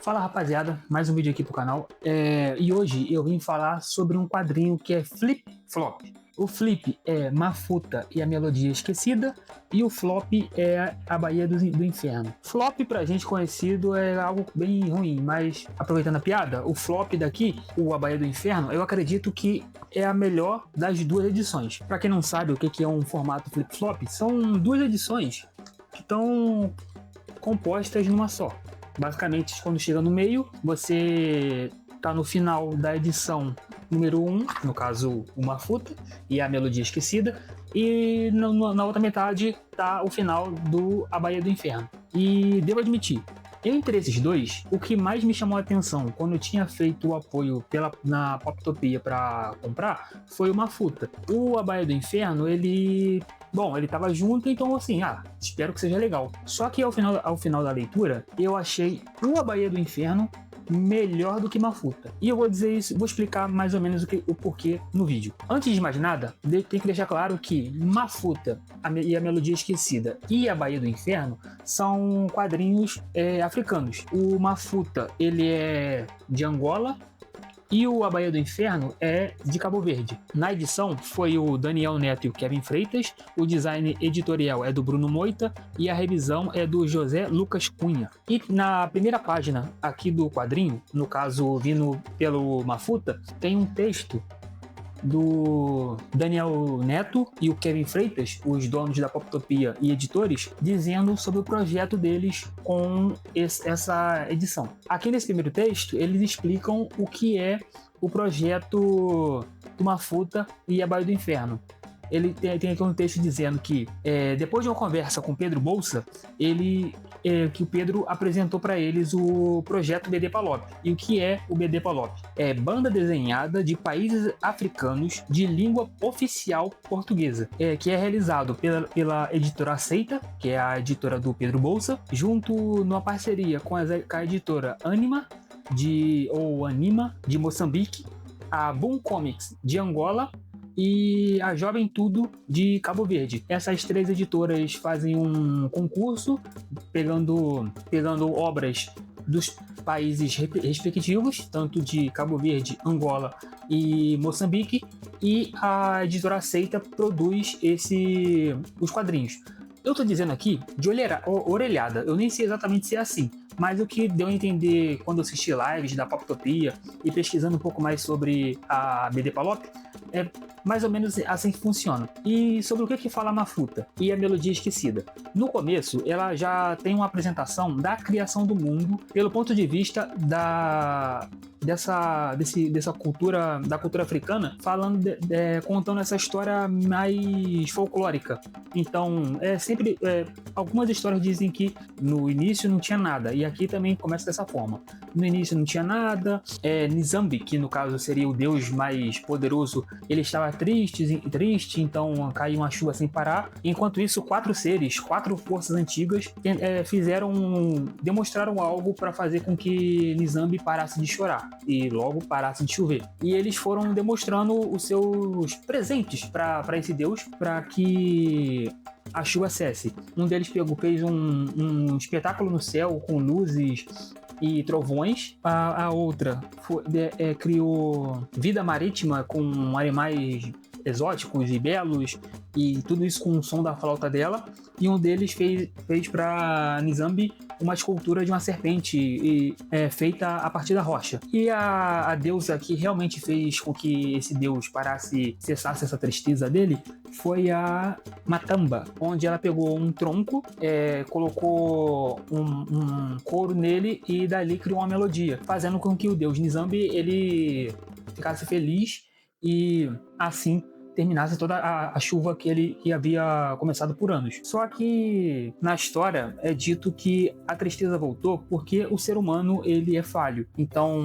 Fala rapaziada, mais um vídeo aqui pro canal. E hoje eu vim falar sobre um quadrinho que é Flip Flop. O Flip é Mafuta e a Melodia Esquecida, e o Flop é a Baía do Inferno. Flop pra gente conhecido é algo bem ruim, mas aproveitando a piada, o Flop daqui, a Baía do Inferno, eu acredito que é a melhor das duas edições. Pra quem não sabe o que é um formato Flip Flop, são duas edições que estão compostas numa só. Basicamente, quando chega no meio, você tá no final da edição número 1, no caso, o Mafuta e a Melodia Esquecida, e na outra metade tá o final do A Baía do Inferno. E devo admitir, entre esses dois, o que mais me chamou a atenção quando eu tinha feito o apoio na Poptopia para comprar foi o Mafuta. O A Baía do Inferno, ele tava junto, então assim, espero que seja legal. Só que ao final da leitura, eu achei o A Baía do Inferno melhor do que Mafuta. E eu vou dizer isso, vou explicar mais ou menos o porquê no vídeo. Antes de mais nada, tem que deixar claro que Mafuta e a Melodia Esquecida e a Baía do Inferno são quadrinhos africanos. O Mafuta, ele é de Angola, e A Baía do Inferno é de Cabo Verde. Na edição foi o Daniel Neto e o Kevin Freitas, o design editorial é do Bruno Moita e a revisão é do José Lucas Cunha. E na primeira página aqui do quadrinho, no caso vindo pelo Mafuta, tem um texto do Daniel Neto e o Kevin Freitas, os donos da Poptopia e editores, dizendo sobre o projeto deles com essa edição. Aqui nesse primeiro texto, eles explicam o que é o projeto do Mafuta e a Baía do Inferno. Ele tem aqui um texto dizendo que depois de uma conversa com Pedro Bolsa, que o Pedro apresentou para eles o projeto BD Palop. E o que é o BD Palop? É banda desenhada de países africanos de língua oficial portuguesa, que é realizado pela editora Aceita, que é a editora do Pedro Bolsa, junto numa parceria com a editora Anima de Moçambique, a Boom Comics de Angola e a Jovem Tudo de Cabo Verde. Essas três editoras fazem um concurso pegando obras dos países respectivos, tanto de Cabo Verde, Angola e Moçambique, e a editora Aceita produz os quadrinhos. Eu tô dizendo aqui de orelhada, eu nem sei exatamente se é assim, mas o que deu a entender quando eu assisti lives da Poptopia e pesquisando um pouco mais sobre a BD Palop, é mais ou menos assim que funciona. E sobre o que fala a Mafuta e a Melodia Esquecida. No começo, ela já tem uma apresentação da criação do mundo pelo ponto de vista dessa cultura, da cultura africana, contando essa história mais folclórica. Então, algumas histórias dizem que no início não tinha nada, e aqui também começa dessa forma. No início não tinha nada, Nizambi, que no caso seria o deus mais poderoso, ele estava triste, então caiu uma chuva sem parar. Enquanto isso, quatro forças antigas demonstraram algo para fazer com que Nizambi parasse de chorar e logo parasse de chover. E eles foram demonstrando os seus presentes para esse deus, para que a chuva cesse. Um deles fez um espetáculo no céu com luzes e trovões. A outra criou vida marítima com animais exóticos e belos, e tudo isso com o som da flauta dela. E um deles fez para Nizambi uma escultura de uma serpente feita a partir da rocha. E a deusa que realmente fez com que esse deus cessasse essa tristeza dele foi a Matamba, onde ela pegou um tronco, colocou um couro nele e dali criou uma melodia, fazendo com que o deus Nizambi ele ficasse feliz e assim terminasse toda a chuva que ele havia começado por anos. Só que na história é dito que a tristeza voltou porque o ser humano ele é falho. Então,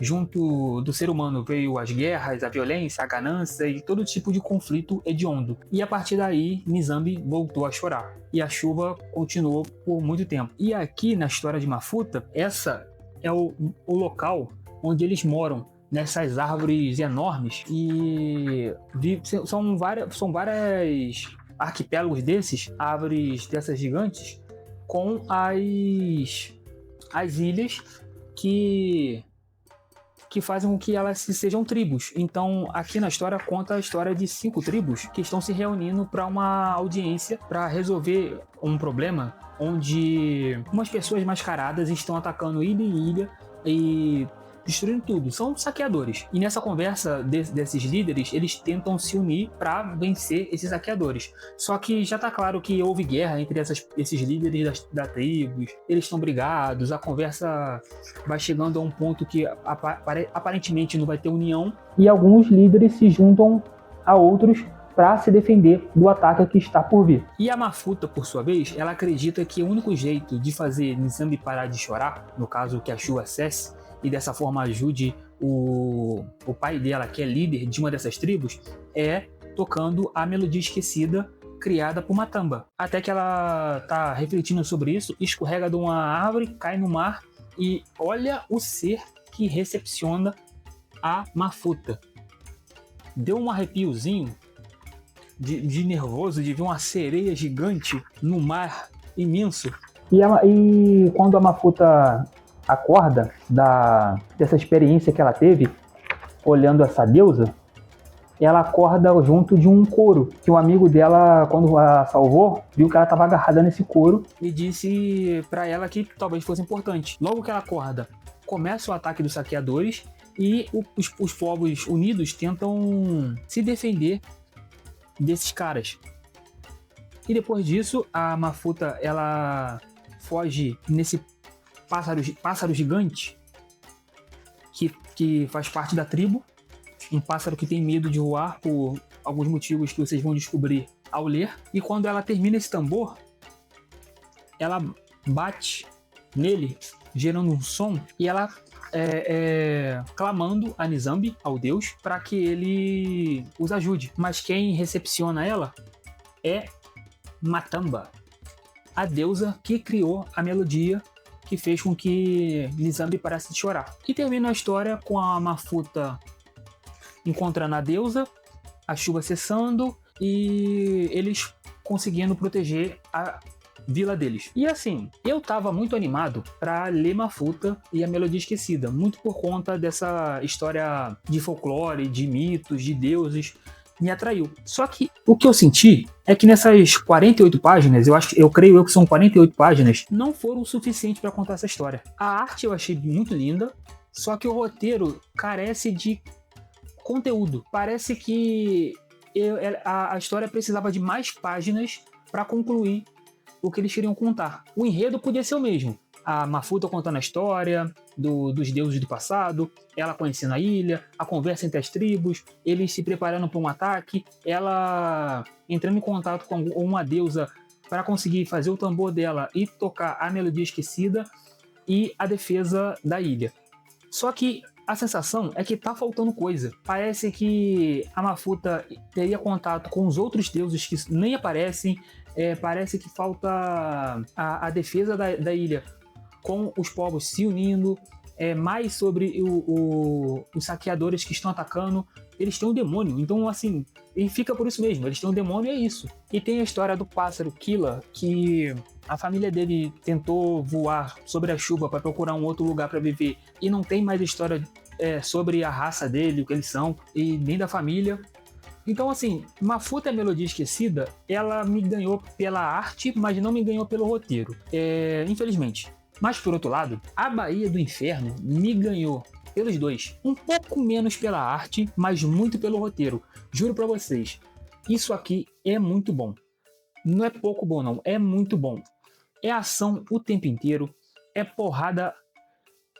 junto do ser humano veio as guerras, a violência, a ganância e todo tipo de conflito hediondo. E a partir daí, Nizambi voltou a chorar. E a chuva continuou por muito tempo. E aqui na história de Mafuta, essa é o local onde eles moram, nessas árvores enormes, e são várias arquipélagos árvores dessas gigantes, com as ilhas que fazem com que elas sejam tribos. Então, aqui na história conta a história de 5 tribos que estão se reunindo para uma audiência para resolver um problema onde umas pessoas mascaradas estão atacando ilha em ilha e destruindo tudo. São saqueadores. E nessa conversa desses líderes, eles tentam se unir para vencer esses saqueadores. Só que já tá claro que houve guerra entre esses líderes da tribos. Eles estão brigados, a conversa vai chegando a um ponto que aparentemente não vai ter união. E alguns líderes se juntam a outros para se defender do ataque que está por vir. E a Mafuta, por sua vez, ela acredita que o único jeito de fazer Nizambi parar de chorar, no caso que a Shu cesse, e dessa forma ajude o pai dela, que é líder de uma dessas tribos, é tocando a melodia esquecida criada por Matamba. Até que ela tá refletindo sobre isso, escorrega de uma árvore, cai no mar e olha o ser que recepciona a Mafuta. Deu um arrepiozinho de nervoso de ver uma sereia gigante no mar imenso. E quando a Mafuta acorda dessa experiência que ela teve olhando essa deusa, ela acorda junto de um couro que um amigo dela, quando a salvou, viu que ela estava agarrada nesse couro e disse para ela que talvez fosse importante. Logo que ela acorda, começa o ataque dos saqueadores e os povos unidos tentam se defender desses caras. E depois disso, a Mafuta ela foge nesse pássaro gigante que faz parte da tribo, um pássaro que tem medo de voar por alguns motivos que vocês vão descobrir ao ler. E quando ela termina esse tambor, ela bate nele, gerando um som, e ela clamando a Nizambi, ao deus, para que ele os ajude. Mas quem recepciona ela é Matamba, a deusa que criou a melodia que fez com que Nizambi parasse de chorar. E termina a história com a Mafuta encontrando a deusa, a chuva cessando e eles conseguindo proteger a vila deles. E assim, eu tava muito animado para ler Mafuta e a Melodia Esquecida, muito por conta dessa história de folclore, de mitos, de deuses, me atraiu. Só que o que eu senti é que nessas 48 páginas, eu creio que são 48 páginas, não foram o suficiente para contar essa história. A arte eu achei muito linda, só que o roteiro carece de conteúdo. Parece que a história precisava de mais páginas para concluir o que eles queriam contar. O enredo podia ser o mesmo. A Mafuta contando a história dos deuses do passado, ela conhecendo a ilha, a conversa entre as tribos, eles se preparando para um ataque, ela entrando em contato com uma deusa para conseguir fazer o tambor dela e tocar a Melodia Esquecida e a defesa da ilha. Só que a sensação é que tá faltando coisa. Parece que a Mafuta teria contato com os outros deuses que nem aparecem. Parece que falta a defesa da ilha com os povos se unindo. Mais sobre os saqueadores que estão atacando. Eles têm um demônio, então assim, e fica por isso mesmo, eles têm um demônio e é isso. E tem a história do pássaro Killa, que a família dele tentou voar sobre a chuva para procurar um outro lugar para viver e não tem mais história sobre a raça dele, o que eles são, e nem da família. Então assim, Mafuta e a Melodia Esquecida, ela me ganhou pela arte, mas não me ganhou pelo roteiro, infelizmente. Mas por outro lado, a Baía do Inferno me ganhou pelos dois. Um pouco menos pela arte, mas muito pelo roteiro. Juro pra vocês, isso aqui é muito bom. Não é pouco bom não, é muito bom. É ação o tempo inteiro, é porrada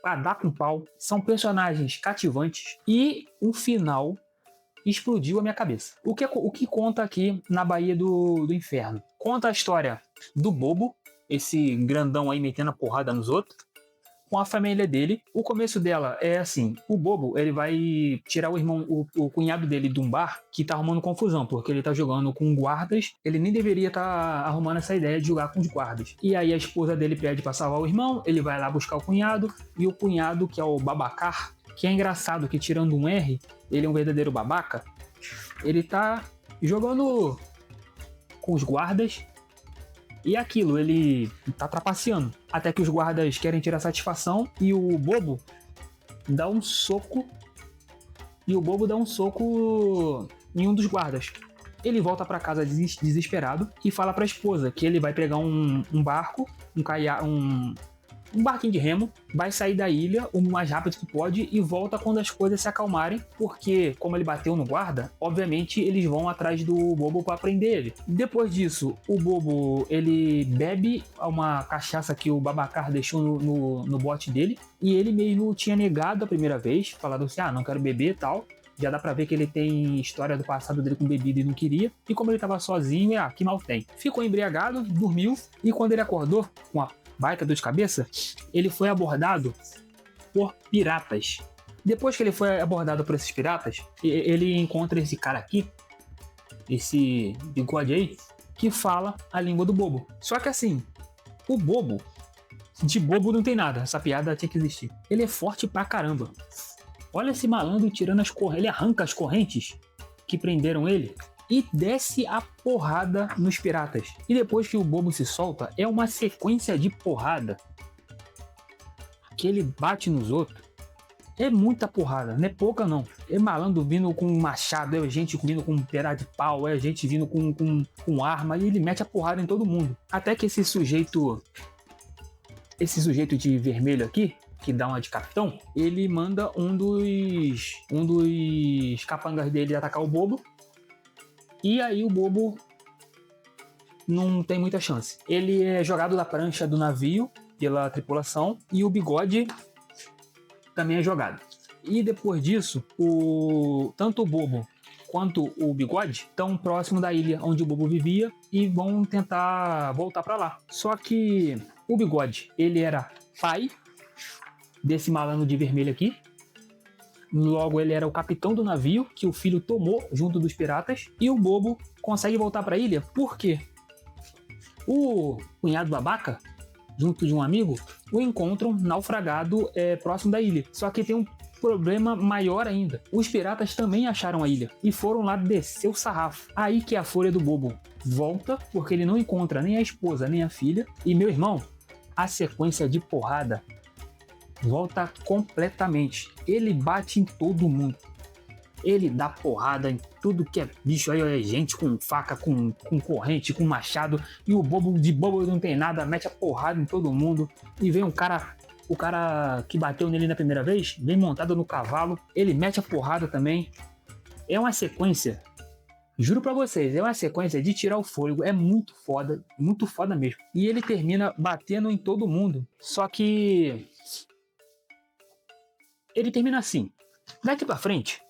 a dar com pau, são personagens cativantes e um final explodiu a minha cabeça. O que conta aqui na Baía do Inferno? Conta a história do Bobo, esse grandão aí metendo a porrada nos outros, com a família dele. O começo dela é assim, o Bobo, ele vai tirar o cunhado dele de um bar que tá arrumando confusão, porque ele tá jogando com guardas, ele nem deveria estar arrumando essa ideia de jogar com os guardas. E aí a esposa dele pede pra salvar o irmão, ele vai lá buscar o cunhado, e o cunhado, que é o Babacar, que é engraçado que tirando um R, ele é um verdadeiro babaca, ele tá jogando com os guardas, E é aquilo, ele tá trapaceando. Até que os guardas querem tirar satisfação e o bobo dá um soco. E o bobo dá um soco em um dos guardas. Ele volta para casa desesperado e fala para a esposa que ele vai pegar um barco, um barquinho de remo, vai sair da ilha o mais rápido que pode e volta quando as coisas se acalmarem, porque como ele bateu no guarda, obviamente eles vão atrás do bobo para prender ele. Depois disso, o bobo ele bebe uma cachaça que o Babacar deixou no bote dele e ele mesmo tinha negado a primeira vez, falando assim, não quero beber e tal. Já dá pra ver que ele tem história do passado dele com bebida e não queria. E como ele tava sozinho, que mal tem. Ficou embriagado, dormiu. E quando ele acordou, com a baita dor de cabeça, ele foi abordado por piratas. Depois que ele foi abordado por esses piratas, ele encontra esse cara aqui, esse bigode aí, que fala a língua do bobo. Só que assim, o bobo, de bobo não tem nada. Essa piada tinha que existir. Ele é forte pra caramba. Olha esse malandro tirando as correntes. Ele arranca as correntes que prenderam ele e desce a porrada nos piratas. E depois que o bobo se solta, é uma sequência de porrada que ele bate nos outros. É muita porrada, não é pouca não. É malandro vindo com machado, é gente vindo com um pedaço de pau, é gente vindo com arma e ele mete a porrada em todo mundo. Até que esse sujeito de vermelho aqui, que dá uma de capitão, ele manda um dos capangas dele atacar o bobo. E aí o bobo não tem muita chance. Ele é jogado da prancha do navio pela tripulação e o bigode também é jogado. E depois disso, tanto o bobo quanto o bigode estão próximo da ilha onde o bobo vivia e vão tentar voltar para lá. Só que o bigode, ele era pai desse malandro de vermelho aqui. Logo, ele era o capitão do navio que o filho tomou junto dos piratas. E o bobo consegue voltar para a ilha porque o cunhado babaca, junto de um amigo, o encontram naufragado próximo da ilha. Só que tem um problema maior ainda. Os piratas também acharam a ilha e foram lá descer o sarrafo. Aí que a fúria do bobo volta, porque ele não encontra nem a esposa nem a filha. E meu irmão, a sequência de porrada volta completamente. Ele bate em todo mundo. Ele dá porrada em tudo que é bicho. Aí é gente com faca, com corrente, com machado. E o bobo de bobo não tem nada, mete a porrada em todo mundo. E vem o cara que bateu nele na primeira vez, vem montado no cavalo. Ele mete a porrada também. É uma sequência, juro pra vocês, é uma sequência de tirar o fôlego. É muito foda mesmo. E ele termina batendo em todo mundo. Só que ele termina assim. Daqui pra frente,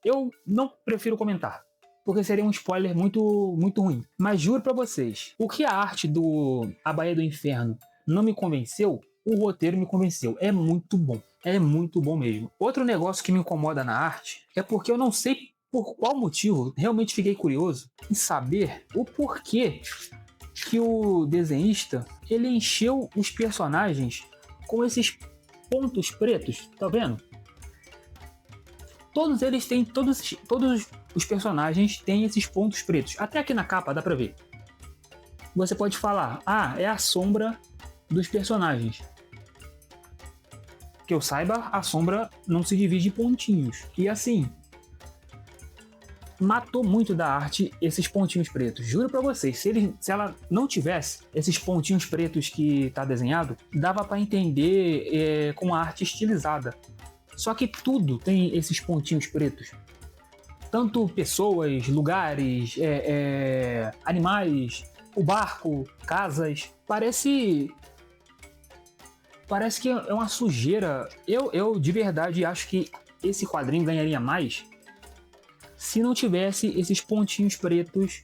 eu não prefiro comentar, porque seria um spoiler muito, muito ruim. Mas juro pra vocês, o que a arte do A Baía do Inferno não me convenceu, o roteiro me convenceu. É muito bom. É muito bom mesmo. Outro negócio que me incomoda na arte é porque eu não sei por qual motivo, realmente fiquei curioso em saber o porquê que o desenhista ele encheu os personagens com esses pontos pretos, tá vendo? Todos eles têm, todos os personagens têm esses pontos pretos. Até aqui na capa dá pra ver. Você pode falar, é a sombra dos personagens. Que eu saiba, a sombra não se divide em pontinhos. E assim, matou muito da arte esses pontinhos pretos. Juro pra vocês, se ela não tivesse esses pontinhos pretos que tá desenhado, dava pra entender com a arte estilizada. Só que tudo tem esses pontinhos pretos. Tanto pessoas, lugares, animais, o barco, casas. Parece que é uma sujeira. Eu de verdade acho que esse quadrinho ganharia mais se não tivesse esses pontinhos pretos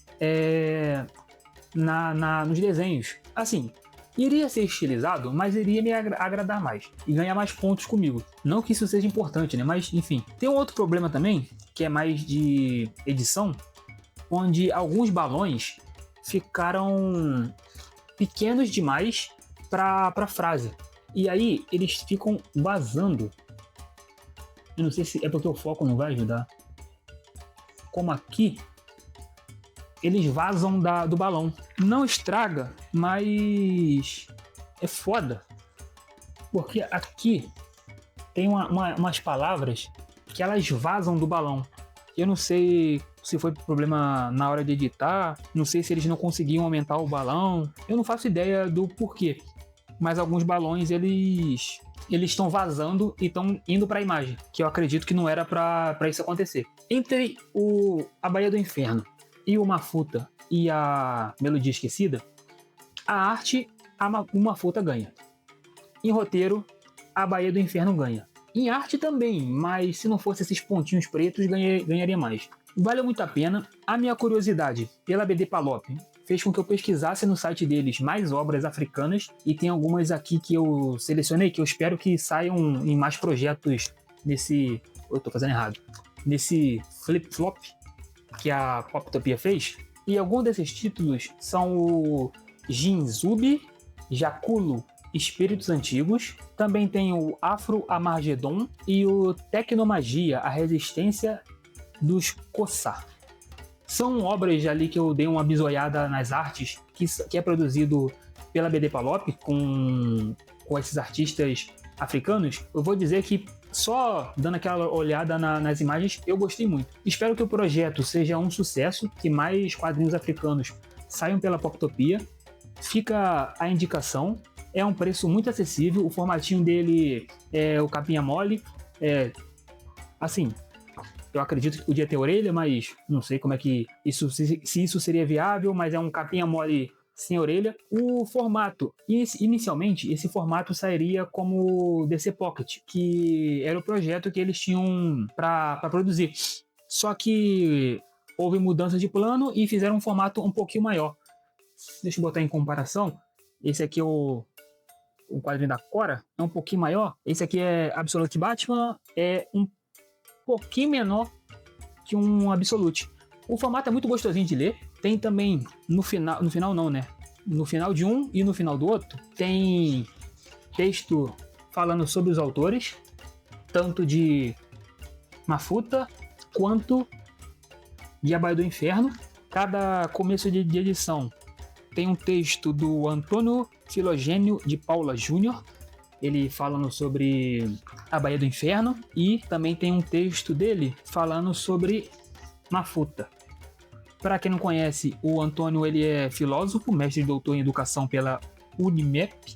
nos desenhos. Assim, iria ser estilizado, mas iria me agradar mais e ganhar mais pontos comigo. Não que isso seja importante, né? Mas, enfim. Tem um outro problema também, que é mais de edição, onde alguns balões ficaram pequenos demais para frase. E aí, eles ficam vazando. Eu não sei se é porque o foco não vai ajudar. Como aqui, eles vazam do balão. Não estraga, mas é foda. Porque aqui tem umas palavras que elas vazam do balão. Eu não sei se foi problema na hora de editar, não sei se eles não conseguiam aumentar o balão, eu não faço ideia do porquê. Mas alguns balões, eles estão vazando e estão indo para a imagem, que eu acredito que não era para isso acontecer. Entre a Baía do Inferno e o Mafuta e a Melodia Esquecida, a arte, o Mafuta ganha. Em roteiro, a Baía do Inferno ganha. Em arte também, mas se não fosse esses pontinhos pretos, ganharia mais. Valeu muito a pena. A minha curiosidade pela BD Palop fez com que eu pesquisasse no site deles mais obras africanas, e tem algumas aqui que eu selecionei, que eu espero que saiam em mais projetos nesse... Eu tô fazendo errado. Nesse flip-flop que a Poptopia fez. E alguns desses títulos são o Jinzubi, Jaculo, Espíritos Antigos. Também tem o Afro-Amargedon e o Tecnomagia, a Resistência dos Kossar. São obras ali que eu dei uma bisoiada nas artes, que é produzido pela BD Palop, com esses artistas africanos. Eu vou dizer que só dando aquela olhada nas imagens, eu gostei muito. Espero que o projeto seja um sucesso, que mais quadrinhos africanos saiam pela Poptopia. Fica a indicação. É um preço muito acessível, o formatinho dele é o capinha mole. Assim, eu acredito que podia ter orelha, mas não sei como é que se isso seria viável, mas é um capinha mole sem orelha. O formato, inicialmente, esse formato sairia como DC Pocket, que era o projeto que eles tinham para produzir. Só que houve mudança de plano e fizeram um formato um pouquinho maior. Deixa eu botar em comparação. Esse aqui é o quadrinho da Cora, é um pouquinho maior. Esse aqui é Absolute Batman, é um pouquinho menor que um Absolute. O formato é muito gostosinho de ler. Tem também no final não, né? No final de um e no final do outro, tem texto falando sobre os autores, tanto de Mafuta quanto de A Baía do Inferno. Cada começo de edição tem um texto do Antônio Filogênio de Paula Júnior, ele falando sobre A Baía do Inferno, e também tem um texto dele falando sobre Mafuta. Para quem não conhece, o Antônio ele é filósofo, mestre e doutor em educação pela Unimep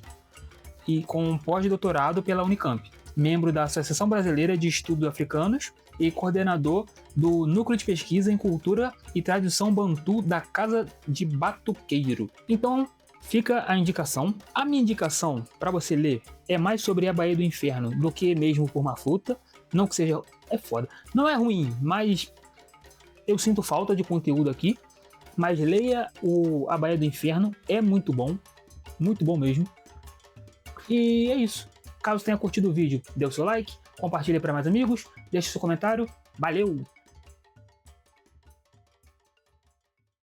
e com pós-doutorado pela Unicamp, membro da Associação Brasileira de Estudos Africanos e coordenador do Núcleo de Pesquisa em Cultura e Tradição Bantu da Casa de Batuqueiro. Então, fica a indicação. A minha indicação para você ler é mais sobre A Baía do Inferno do que mesmo por Mafuta. Não que seja... é foda. Não é ruim, mas eu sinto falta de conteúdo aqui. Mas leia A Baía do Inferno, é muito bom mesmo. E é isso. Caso tenha curtido o vídeo, dê o seu like, compartilhe para mais amigos, deixe seu comentário. Valeu!